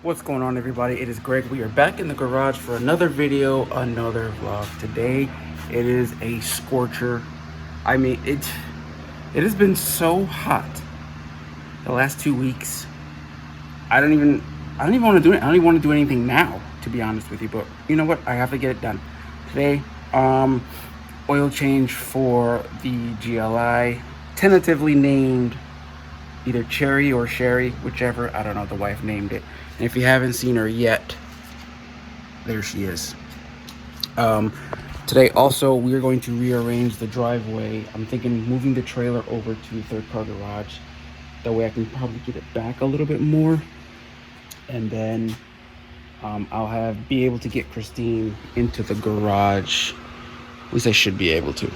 What's going on, everybody? It is Greg. We are back in the garage for another video, another vlog. Today it is a scorcher. I mean, it has been so hot the last 2 weeks. I don't even want to do it. I don't even want to do anything now, to be honest with you. But you know what? I have to get it done today. Oil change for the GLI, tentatively named either Cherry or Sherry, whichever. I don't know. The wife named it. And if you haven't seen her yet, there she is. Today also we're going to rearrange the driveway. I'm thinking moving the trailer over to the third car garage. That way I can probably get it back a little bit more. And then I'll be able to get Christine into the garage. At least I should be able to.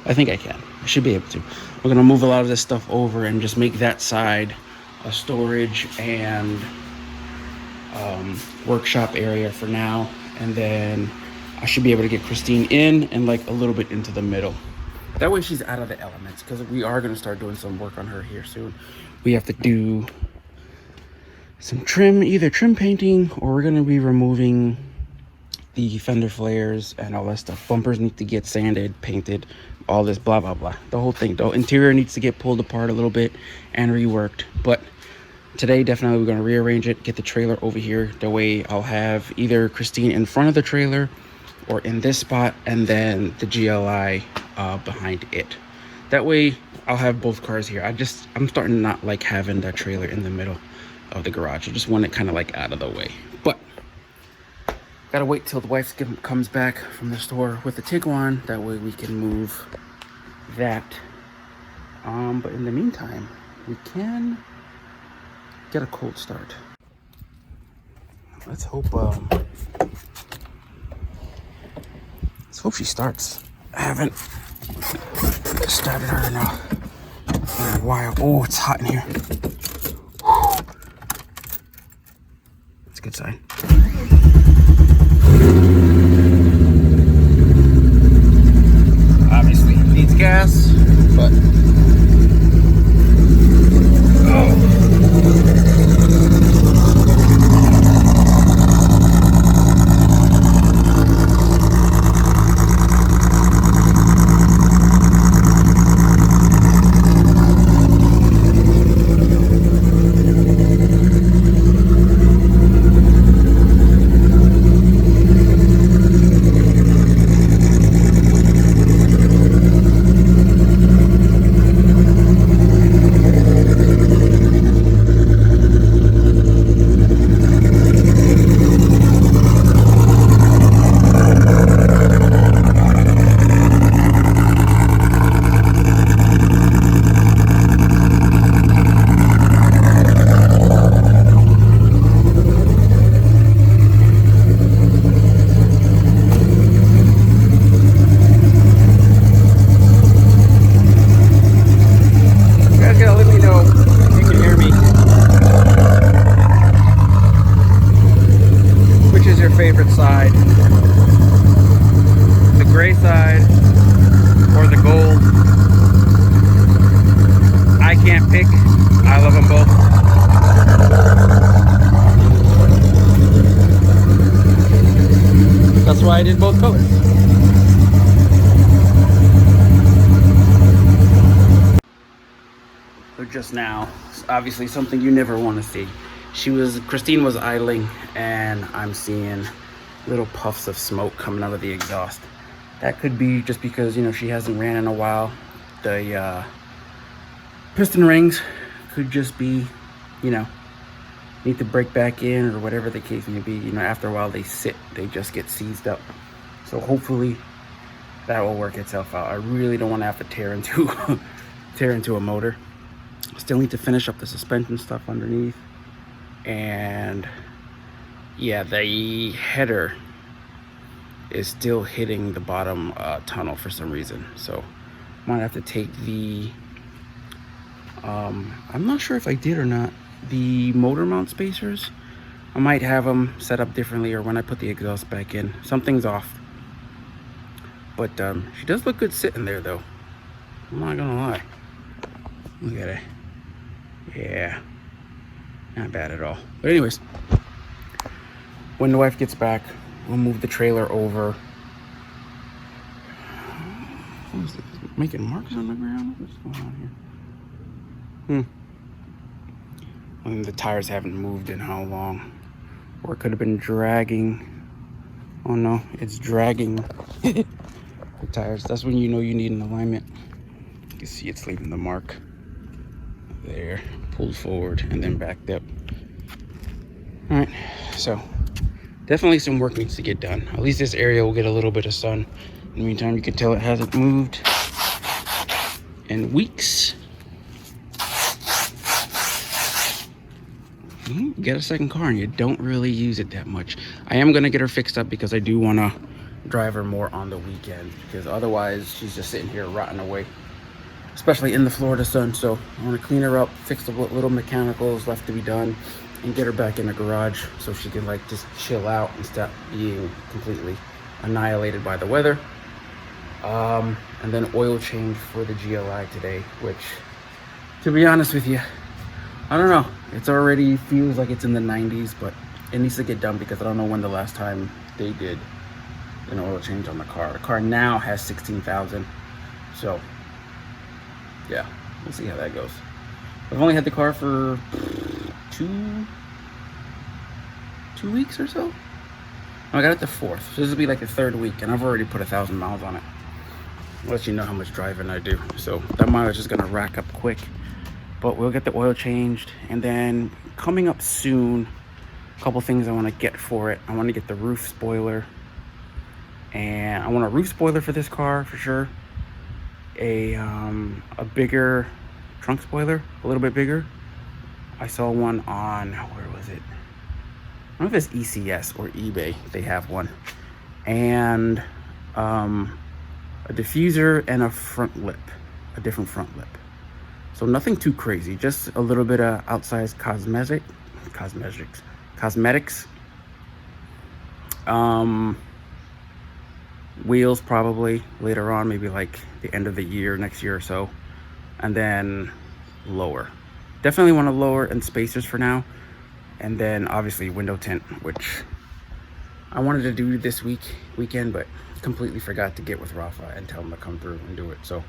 I think I can. I should be able to. We're gonna move a lot of this stuff over and just make that side a storage and workshop area for now. And then I should be able to get Christine in and like a little bit into the middle. That way she's out of the elements, because we are gonna start doing some work on her here soon. We have to do some trim, either trim painting, or we're gonna be removing the fender flares and all that stuff. Bumpers need to get sanded, painted, all this blah blah blah, the whole thing. The interior needs to get pulled apart a little bit and reworked. But today definitely we're going to rearrange it, get the trailer over here. That way I'll have either Christine in front of the trailer or in this spot, and then the GLI behind it. That way I'll have both cars here. I'm starting to not like having that trailer in the middle of the garage. I just want it kind of like out of the way. But gotta wait till the wife comes back from the store with the Tiguan. That way we can move that. But in the meantime, we can get a cold start. Let's hope she starts. I haven't started her in a while. Oh, it's hot in here. It's a good sign. Obviously needs gas, but favorite side, the gray side or the gold. I can't pick. I love them both. That's why I did both colors. So just now, obviously something you never want to see. Christine was idling, and I'm seeing little puffs of smoke coming out of the exhaust. That could be just because, she hasn't ran in a while. The piston rings could just be, need to break back in, or whatever the case may be. After a while they just get seized up. So hopefully that will work itself out. I really don't want to have to tear into a motor. Still need to finish up the suspension stuff underneath. And yeah, the header is still hitting the bottom tunnel for some reason. So I might have to take the I'm not sure if I did or not, the motor mount spacers. I might have them set up differently, or when I put the exhaust back in. Something's off. But she does look good sitting there though, I'm not gonna lie. Look at it. Yeah. Not bad at all. But anyways, when the wife gets back, we'll move the trailer over. What is this? Making marks on the ground? What's going on here? I mean, the tires haven't moved in how long? Or it could have been dragging. Oh no, it's dragging the tires. That's when you know you need an alignment. You can see it's leaving the mark. There, pulled forward and then backed up. All right, so definitely some work needs to get done. At least this area will get a little bit of sun. In the meantime, you can tell it hasn't moved in weeks. You get a second car and you don't really use it that much. I am gonna get her fixed up because I do wanna drive her more on the weekend, because otherwise she's just sitting here rotting away, especially in the Florida sun. So I want to clean her up, fix the little mechanicals left to be done, and get her back in the garage so she can like just chill out and stop being completely annihilated by the weather. And then oil change for the GLI today, which, to be honest with you, I don't know. It's already feels like it's in the 90s, but it needs to get done because I don't know when the last time they did an oil change on the car. The car now has 16,000, so yeah, we'll see how that goes. I've only had the car for two weeks or so. I got it the 4th, so this will be like the 3rd week, and I've already put 1,000 miles on it. I'll let you know how much driving I do, so that mileage is gonna rack up quick. But we'll get the oil changed, and then coming up soon, a couple things I want to get for it. I want to get the roof spoiler, and I want a roof spoiler for this car for sure. A bigger trunk spoiler, a little bit bigger. I saw one on, where was it? I don't know if it's ECS or eBay. They have one, and a diffuser and a front lip, a different front lip. So nothing too crazy, just a little bit of outsized cosmetics. Wheels probably later on, maybe like the end of the year, next year or so. And then lower. Definitely want to lower, and spacers for now. And then obviously window tint, which I wanted to do this weekend, but completely forgot to get with Rafa and tell him to come through and do it. So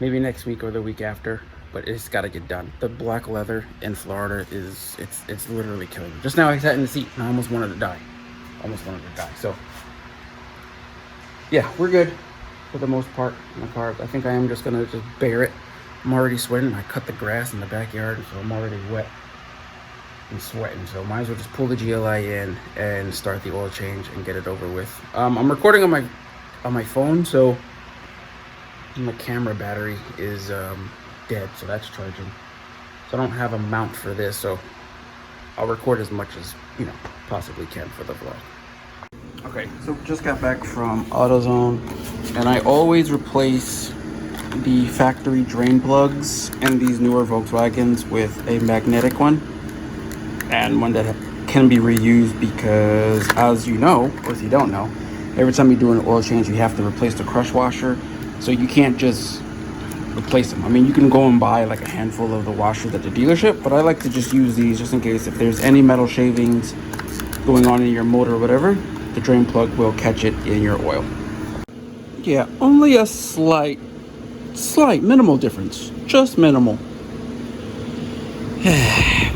maybe next week or the week after, but it's got to get done. The black leather in Florida is, it's literally killing me. Just now I sat in the seat and I almost wanted to die. So yeah, we're good for the most part in the car. I think I am just gonna just bear it. I'm already sweating. I cut the grass in the backyard, so I'm already wet and sweating. So might as well just pull the GLI in and start the oil change and get it over with. I'm recording on my phone, so my camera battery is dead, so that's charging. So I don't have a mount for this, so I'll record as much as possibly can for the vlog. Okay, so just got back from AutoZone, and I always replace the factory drain plugs in these newer Volkswagens with a magnetic one, and one that can be reused, because as you know, or if you don't know, every time you do an oil change you have to replace the crush washer. So you can't just replace them. I mean, you can go and buy like a handful of the washers at the dealership, but I like to just use these just in case if there's any metal shavings going on in your motor or whatever, the drain plug will catch it in your oil. Yeah, only a slight minimal difference, just minimal.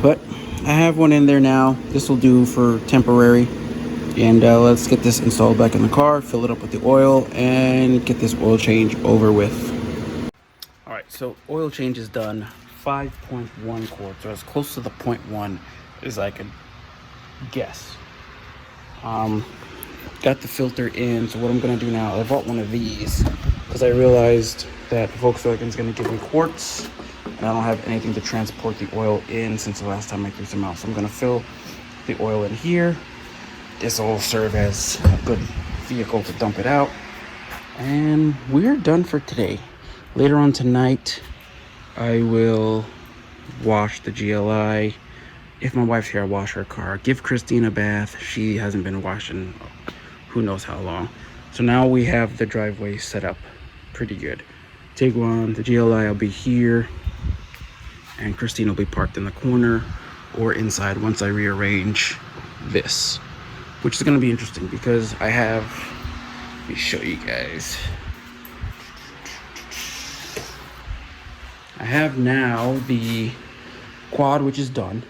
But I have one in there now. This will do for temporary. And let's get this installed back in the car, fill it up with the oil, and get this oil change over with. All right, so oil change is done. 5.1 quarts, or as close to the 0.1 as I could guess. Got the filter in, so what I'm gonna do now, I bought one of these because I realized that Volkswagen's gonna give me quarts, and I don't have anything to transport the oil in since the last time I threw some out. So I'm gonna fill the oil in here. This will serve as a good vehicle to dump it out. And we're done for today. Later on tonight, I will wash the GLI. If my wife's here, I'll wash her car. Give Christine a bath. She hasn't been washing who knows how long. So now we have the driveway set up pretty good. Tiguan, the GLI will be here, and Christine will be parked in the corner. or inside once I rearrange this, which is going to be interesting because I have, let me show you guys. I have now the quad, which is done.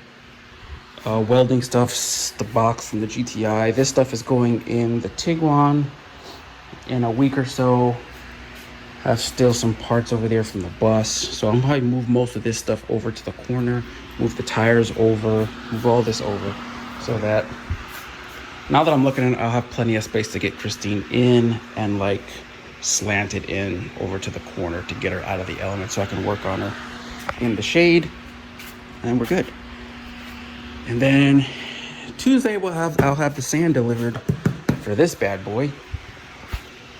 Welding stuff's the box from the GTI. This stuff is going in the Tiguan in a week or so. I have still some parts over there from the bus, so I'm probably move most of this stuff over to the corner, move the tires over, move all this over, so that now that I'm looking at it, I'll have plenty of space to get Christine in and like slant it in over to the corner to get her out of the element, so I can work on her in the shade, and we're good. And then Tuesday I'll have the sand delivered for this bad boy.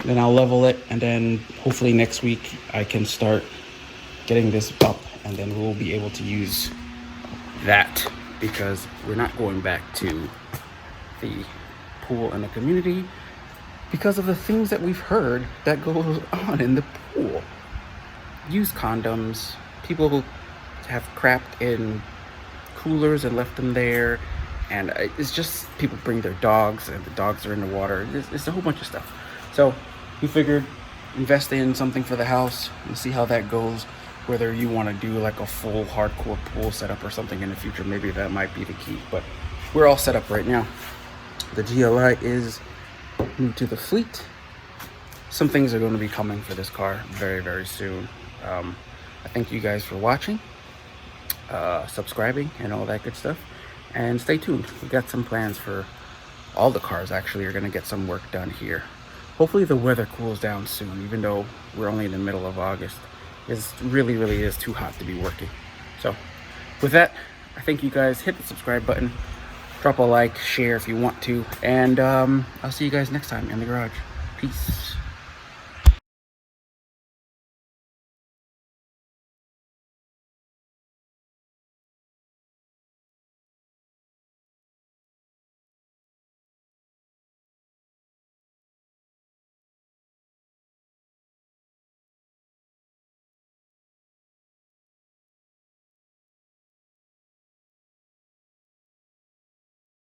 Then I'll level it, and then hopefully next week I can start getting this up, and then we'll be able to use that because we're not going back to the pool and the community because of the things that we've heard that goes on in the pool. Used condoms, people have crapped in coolers and left them there, and it's just people bring their dogs and the dogs are in the water. It's a whole bunch of stuff. So we figured invest in something for the house and see how that goes. Whether you want to do like a full hardcore pool setup or something in the future, maybe that might be the key, but we're all set up right now. The GLI is new to the fleet. Some things are going to be coming for this car very, very soon. I thank you guys for watching, subscribing and all that good stuff, and stay tuned. We got some plans for all the cars. Actually are going to get some work done here. Hopefully the weather cools down soon, even though we're only in the middle of August. It really is too hot to be working. So with that, I thank you guys. Hit the subscribe button, drop a like, share if you want to, and I'll see you guys next time in the garage. Peace.